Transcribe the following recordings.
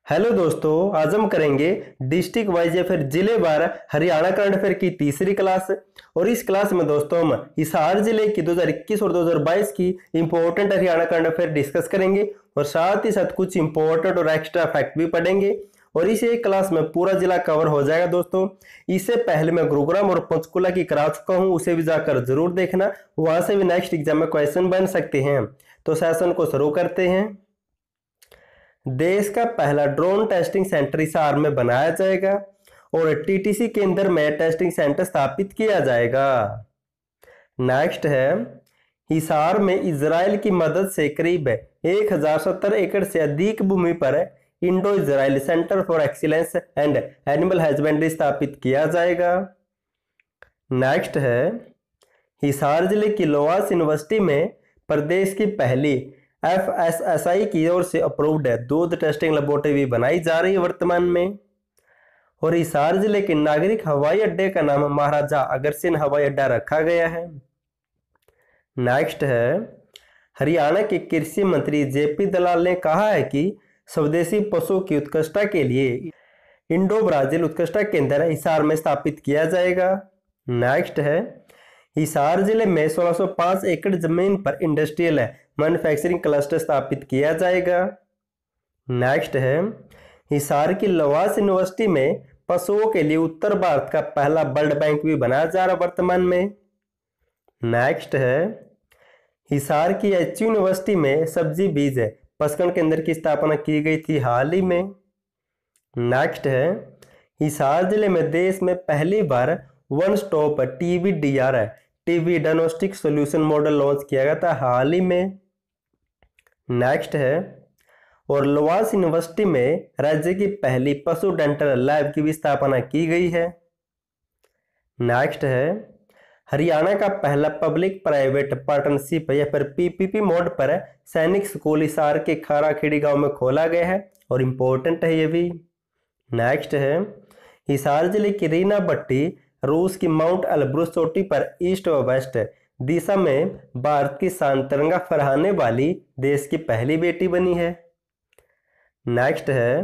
Hello दोस्तों, आज हम करेंगे डिस्ट्रिक्ट वाइज या फिर जिले वार हरियाणा करंट अफेयर की तीसरी क्लास। और इस क्लास में दोस्तों हम हिसार जिले की 2021 और 2022 की important Haryana current affair discuss करेंगे और साथ ही साथ कुछ इंपॉर्टेंट और एक्स्ट्रा फैक्ट भी पढ़ेंगे और इस एक क्लास में पूरा जिला कवर हो जाएगा। दोस्तों इससे पहले मैं गुरुग्राम और पंचकुला की करा चुका हूं, उसे भी जाकर जरूर देखना, वहां से भी नेक्स्ट एग्जाम में क्वेश्चन बन सकते हैं। तो सेशन को शुरू करते हैं। देश का पहला ड्रोन टेस्टिंग सेंटर हिसार में बनाया जाएगा और टीटीसी केंद्र में टेस्टिंग सेंटर स्थापित किया जाएगा। नेक्स्ट है, हिसार में इजराइल की मदद से करीब 1070 एकड़ से अधिक भूमि पर Indo Israel centre for excellence and animal husbandry स्थापित किया जाएगा। नेक्स्ट है, हिसार जिले की लोहास यूनिवर्सिटी में प्रदेश की पहली FSSAI की ओर से अप्रूव्ड दूध टेस्टिंग लेबोरेटरी बनाई जा रही है वर्तमान में। और हिसार जिले के नागरिक हवाई अड्डे का नाम महाराजा अग्रसेन हवाई अड्डा रखा गया है। नेक्स्ट है, हरियाणा के कृषि मंत्री जेपी दलाल ने कहा है कि स्वदेशी पशु की उत्कृष्टता के लिए इंडो ब्राजील उत्कृष्टता केंद्र हिसार में स्थापित किया जाएगा। नेक्स्ट है, हिसार जिले में 1605 एकड़ जमीन पर इंडस्ट्रियल मैन्युफैक्चरिंग क्लस्टर स्थापित किया जाएगा। नेक्स्ट है, हिसार की लोहास यूनिवर्सिटी में पशुओं के लिए उत्तर भारत का पहला ब्लड बैंक भी बनाया जा रहा वर्तमान में। नेक्स्ट है, हिसार की एचयू यूनिवर्सिटी में सब्जी बीज प्रशिक्षण केंद्र की स्थापना की गई थी हाल ही में। नेक्स्ट है, हिसार जिले में देश में पहली बार one stop TB diagnostic solution model launch किया गया था हाल ही में। नेक्स्ट है, और लोहास यूनिवर्सिटी में राज्य की पहली पशु डेंटल लैब की भी स्थापना की गई है। नेक्स्ट है, हरियाणा का पहला पब्लिक प्राइवेट पार्टनरशिप या फिर पीपीपी मोड पर सैनिक स्कूल हिसार के खाराखेड़ी गांव में खोला गया है और इम्पोर्टेंट है ये भी। नेक्स्ट है, हिसार जिले की रीना भट्टी रूस की माउंट एल्ब्रुस चोटी पर ईस्ट व वेस्ट दिशा में भारत की शान तिरंगा फहराने वाली देश की पहली बेटी बनी है। नेक्स्ट है,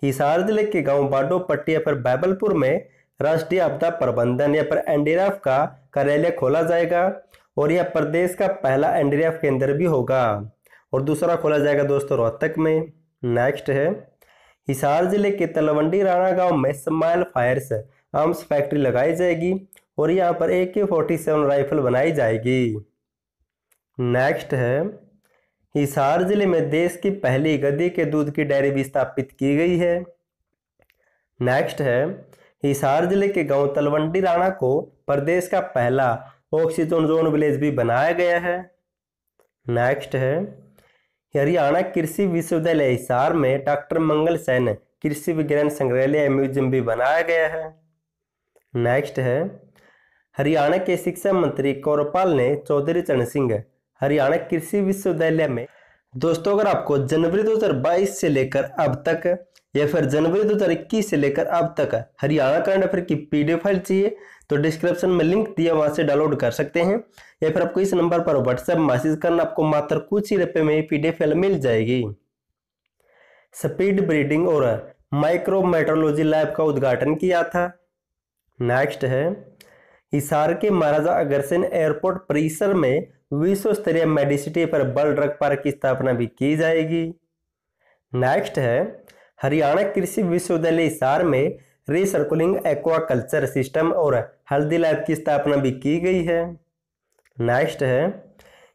हिसार जिले के गांव बाडो पट्टी या फिर बैबलपुर में राष्ट्रीय आपदा प्रबंधन या फिर एनडीआरएफ का कार्यालय खोला जाएगा और यह प्रदेश का पहला एनडीआरएफ केंद्र भी होगा और दूसरा खोला जाएगा दोस्तों रोहतक में। नेक्स्ट है, हिसार जिले के तलवंडी राणा गांव में स्माइल फायर्स आर्म्स फैक्ट्री लगाई जाएगी और यहाँ पर AK-47 राइफल बनाई जाएगी। नेक्स्ट है, हिसार जिले में देश की पहली गधी के दूध की डेयरी भी स्थापित की गई है। नेक्स्ट है, हिसार जिले के गांव तलवंडी राणा को प्रदेश का पहला ऑक्सीजन जोन विलेज भी बनाया गया है। नेक्स्ट है, हरियाणा कृषि विश्वविद्यालय हिसार में डॉक्टर मंगल सेन कृषि विज्ञान संग्रहालय म्यूजियम भी बनाया गया है। नेक्स्ट है, हरियाणा के शिक्षा मंत्री कौरपाल ने चौधरी चरण सिंह हरियाणा कृषि विश्वविद्यालय में दोस्तों अगर आपको जनवरी 2022 से लेकर अब तक या फिर जनवरी 2021 से लेकर अब तक हरियाणा करंट अफेयर की PDF फाइल चाहिए तो डिस्क्रिप्शन में लिंक दिया, वहां से डाउनलोड कर सकते हैं या फिर आपको इस नंबर पर व्हाट्सएप मैसेज करना, आपको मात्र कुछ ही रुपए में PDF फाइल मिल जाएगी। स्पीड ब्रीडिंग और माइक्रोमेट्रोलॉजी लैब का उद्घाटन किया था। नेक्स्ट है, हिसार के महाराजा अग्रसेन एयरपोर्ट परिसर में विश्व स्तरीय मेडिसिटी पर बल ड्रग पार्क की स्थापना भी की जाएगी। नेक्स्ट है, हरियाणा कृषि विश्वविद्यालय हिसार में रिसर्कुलिंग एक्वाकल्चर सिस्टम और हल्दी लैब की स्थापना भी की गई है। नेक्स्ट है,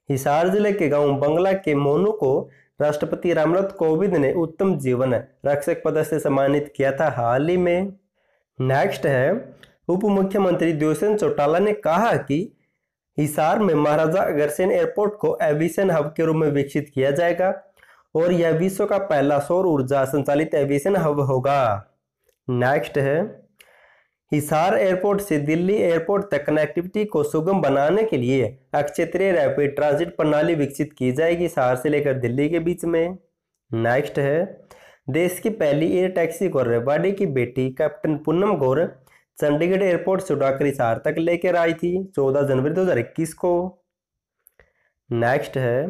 हिसार जिले के गांव बंगला के मोनू को राष्ट्रपति रामनाथ कोविंद ने उत्तम जीवन रक्षक पदक से सम्मानित किया था हाल ही में। नेक्स्ट है, उप मुख्यमंत्री दुष्यंत चौटाला ने कहा कि हिसार में महाराजा अग्रसेन एयरपोर्ट को एविएशन हब के रूप में विकसित किया जाएगा और यह विश्व का पहला सौर ऊर्जा संचालित एविएशन हब होगा। नेक्स्ट है, हिसार एयरपोर्ट से दिल्ली एयरपोर्ट तक कनेक्टिविटी को सुगम बनाने के लिए अक्षेत्रीय रैपिड ट्रांजिट प्रणाली विकसित की जाएगी हिसार से लेकर दिल्ली के बीच में। नेक्स्ट है, देश की पहली एयर टैक्सी को रेवाड़ी की बेटी कैप्टन पूनम गौर चंडीगढ़ एयरपोर्ट से उड़ाकर हिसार तक लेकर आई थी 14 जनवरी 2021 को। नेक्स्ट है,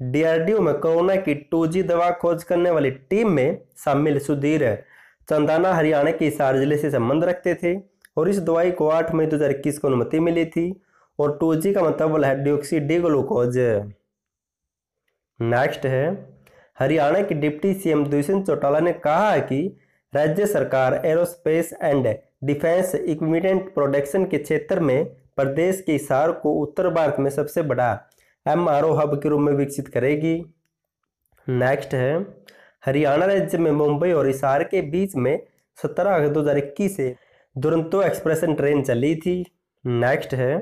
डीआरडीओ में कोरोना की 2G दवा खोज करने वाली टीम में शामिल सुधीर चंदाना हरियाणा के हिसार जिले से संबंध रखते थे और इस दवाई को 8 मई 2021 को अनुमति मिली थी और 2G का मतलब है डिऑक्सी डी ग्लूकोज। नेक्स्ट है, हरियाणा के डिप्टी सीएम दुष्यंत चौटाला ने कहा है कि राज्य सरकार aerospace and defence equipment production के क्षेत्र में प्रदेश के हिसार को उत्तर भारत में सबसे बड़ा MRO हब के रूप में विकसित करेगी। नेक्स्ट है, हरियाणा राज्य में मुंबई और हिसार के बीच में 17 अगस्त 2021 से दुरंतो एक्सप्रेस ट्रेन चली थी। नेक्स्ट है,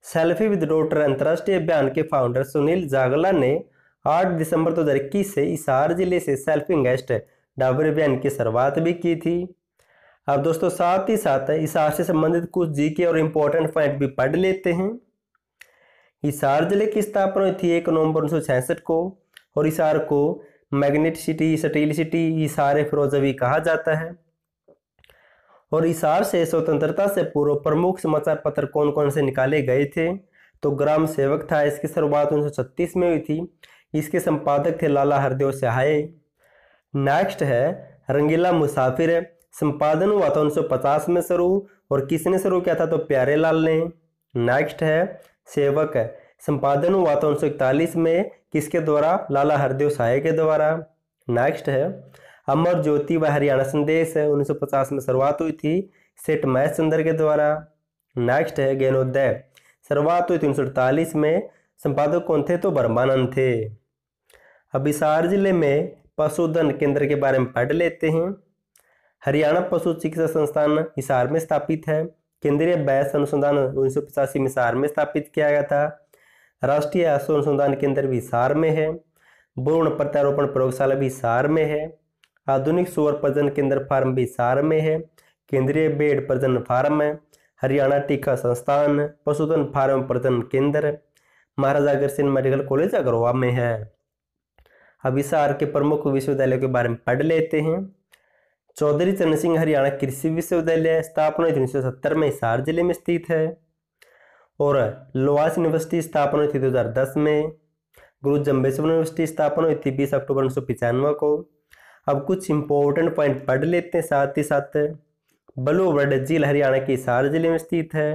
सेल्फी विद डॉटर अंतर्राष्ट्रीय अभियान के फाउंडर सुनील जागला ने 8 दिसंबर 2021 से हिसार जिले से सेल्फी गेस्ट डाबर अभियान की शुरुआत भी की थी। अब दोस्तों साथ ही साथ हिसार से संबंधित कुछ जीके और इम्पोर्टेंट पॉइंट भी पढ़ लेते हैं। हिसार जिले की स्थापना हुई थी 1 नवंबर 1966 को और हिसार को magnet city, steel city, Hisar फिरोजवी कहा जाता है। और हिसार से स्वतंत्रता से पूर्व प्रमुख समाचार पत्र कौन कौन से निकाले गए थे, तो ग्राम सेवक था, इसकी शुरुआत 1936 में हुई थी। इसके संपादक थे लाला हरदेव सहाय। नेक्स्ट है, रंगीला मुसाफिर, संपादन हुआ था 1950 में शुरू और किसने शुरू किया था, तो प्यारे लाल ने। नेक्स्ट है, सेवक, संपादन हुआ था 1941 में, किसके द्वारा, लाला हरदेव सहाय के द्वारा। नेक्स्ट है, अमर ज्योति व हरियाणा संदेश 1950 में शुरुआत हुई थी, सेठ महेश चंद्र के द्वारा। नेक्स्ट है, ज्ञानोदय, शुरुआत हुई थी 1948 में, संपादक कौन थे, तो ब्रह्मानंद थे। अब हिसार जिले में पशुधन केंद्र के बारे में पढ़ लेते हैं। हरियाणा पशु चिकित्सा संस्थान हिसार में स्थापित है। केंद्रीय बैस अनुसंधान 1985 में हिसार में स्थापित किया गया था। राष्ट्रीय अश्व अनुसंधान केंद्र भी हिसार में है। भ्रूण प्रत्यारोपण प्रयोगशाला भी हिसार में है। आधुनिक सूअर प्रजनन केंद्र फार्म भी हिसार में है। केंद्रीय भेड़ प्रजनन फार्म है। हरियाणा टीका संस्थान, पशुधन फार्म प्रजनन केंद्र, महाराजा अग्रसेन मेडिकल कॉलेज अग्रवा में है। अब हिसार के प्रमुख विश्वविद्यालयों के बारे में पढ़ लेते हैं। चौधरी चरण सिंह हरियाणा कृषि विश्वविद्यालय, स्थापना 1970 में हिसार जिले में स्थित है। और लोहास यूनिवर्सिटी स्थापना हुई थी 2010 में। गुरु जम्बेश्वर यूनिवर्सिटी स्थापना हुई थी 20 अक्टूबर 1995 को। अब कुछ इंपॉर्टेंट पॉइंट पढ़ लेते हैं साथ ही साथ। बलुवर्ड झील हरियाणा के हिसार जिले में स्थित है।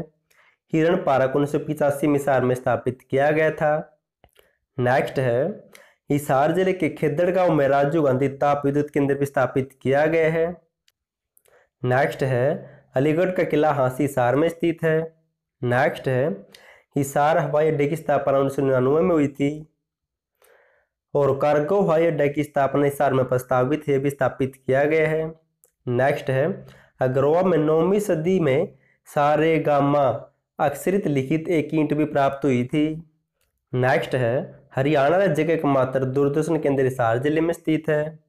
हिरण पार्क 1985 में हिसार में स्थापित किया गया था। नेक्स्ट है, हिसार जिले के खेदड़ गांव में राजीव गांधी ताप विद्युत केंद्र भी स्थापित किया गया है। नेक्स्ट है, अलीगढ़ का किला हांसी हिसार में स्थित है। नेक्स्ट है, हिसार हवाई अड्डे की स्थापना 1999 में हुई थी। और कारगो हवाई अड्डे की स्थापना हिसार में प्रस्तावित है, भी स्थापित किया गया है। नेक्स्ट है, अग्रवा में 9वीं सदी में सारे गामा अक्षरित लिखित एक ईंट भी प्राप्त हुई थी। नेक्स्ट है, हरियाणा राज्य का एकमात्र दूरदर्शन केंद्र हिसार जिले में स्थित है।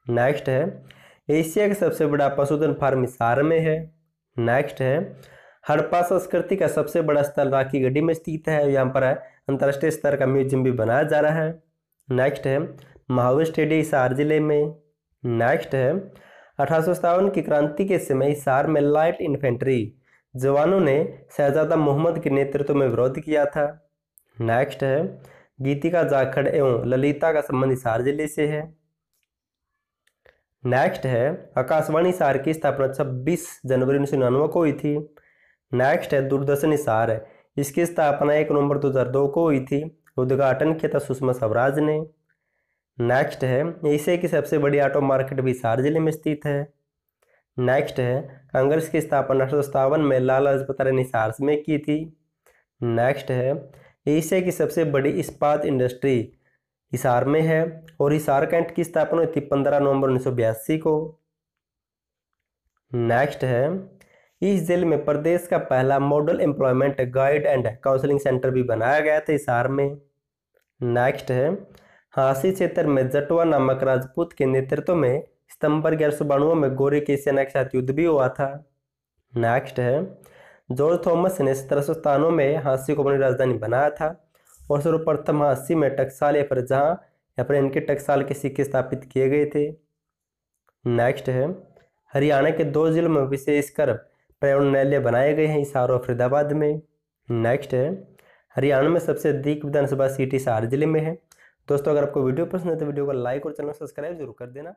नेक्स्ट है, एशिया का सबसे बड़ा पशुधन फार्म हिसार में है। नेक्स्ट है, हड़प्पा संस्कृति का सबसे बड़ा स्थल राखी गढ़ी में स्थित है। यहाँ पर अंतर्राष्ट्रीय स्तर का म्यूजियम भी बनाया जा रहा है। नेक्स्ट है, महावीर स्टेडियम हिसार जिले में। नेक्स्ट है, 1857 की क्रांति के समय हिसार में लाइट इन्फेंट्री जवानों ने शहजादा मोहम्मद के नेतृत्व में विरोध किया था। नेक्स्ट है, गीतिका जाखड़ एवं ललिता का संबंध हिसार जिले से है। नेक्स्ट है, आकाशवाणी हिसार की स्थापना 26 जनवरी 1999 को हुई थी। नेक्स्ट है, दूरदर्शन हिसार, इसकी स्थापना 1 नवंबर 2002 को हुई थी। उद्घाटन किया था सुषमा स्वराज ने। नेक्स्ट है, एशिया की सबसे बड़ी ऑटो मार्केट भी हिसार जिले में स्थित है। नेक्स्ट है, कांग्रेस की स्थापना 1857 में लाला लाजपत राय ने हिसार में की थी। नेक्स्ट है, एशिया की सबसे बड़ी इस्पात इंडस्ट्री हिसार में है। और हिसार कैंट की स्थापना हुई थी 15 नवंबर 1982 को। नेक्स्ट है, इस जिले में प्रदेश का पहला model employment guide and counselling centre भी बनाया गया था हिसार में। नेक्स्ट है, हांसी क्षेत्र में जटवा नामक राजपूत के नेतृत्व में सितंबर 1192 में गोरी के सेना के साथ युद्ध भी हुआ था। नेक्स्ट है, जॉर्ज थॉमस ने 1797 में हांसी को अपनी राजधानी बनाया था और सर्वप्रथम हांसी में टकसाल या फिर जहाँ या फिर इनके टकसाल के सिक्के स्थापित किए गए थे। नेक्स्ट है, हरियाणा के 2 जिलों में विशेषकर पर्यावरण न्यायालय बनाए गए हैं, हिसार और फरीदाबाद में। नेक्स्ट है, हरियाणा में सबसे अधिक विधानसभा सीट हिसार जिले में है, दोस्तों अगर आपको वीडियो पसंद है तो वीडियो को लाइक और चैनल सब्सक्राइब जरूर कर देना।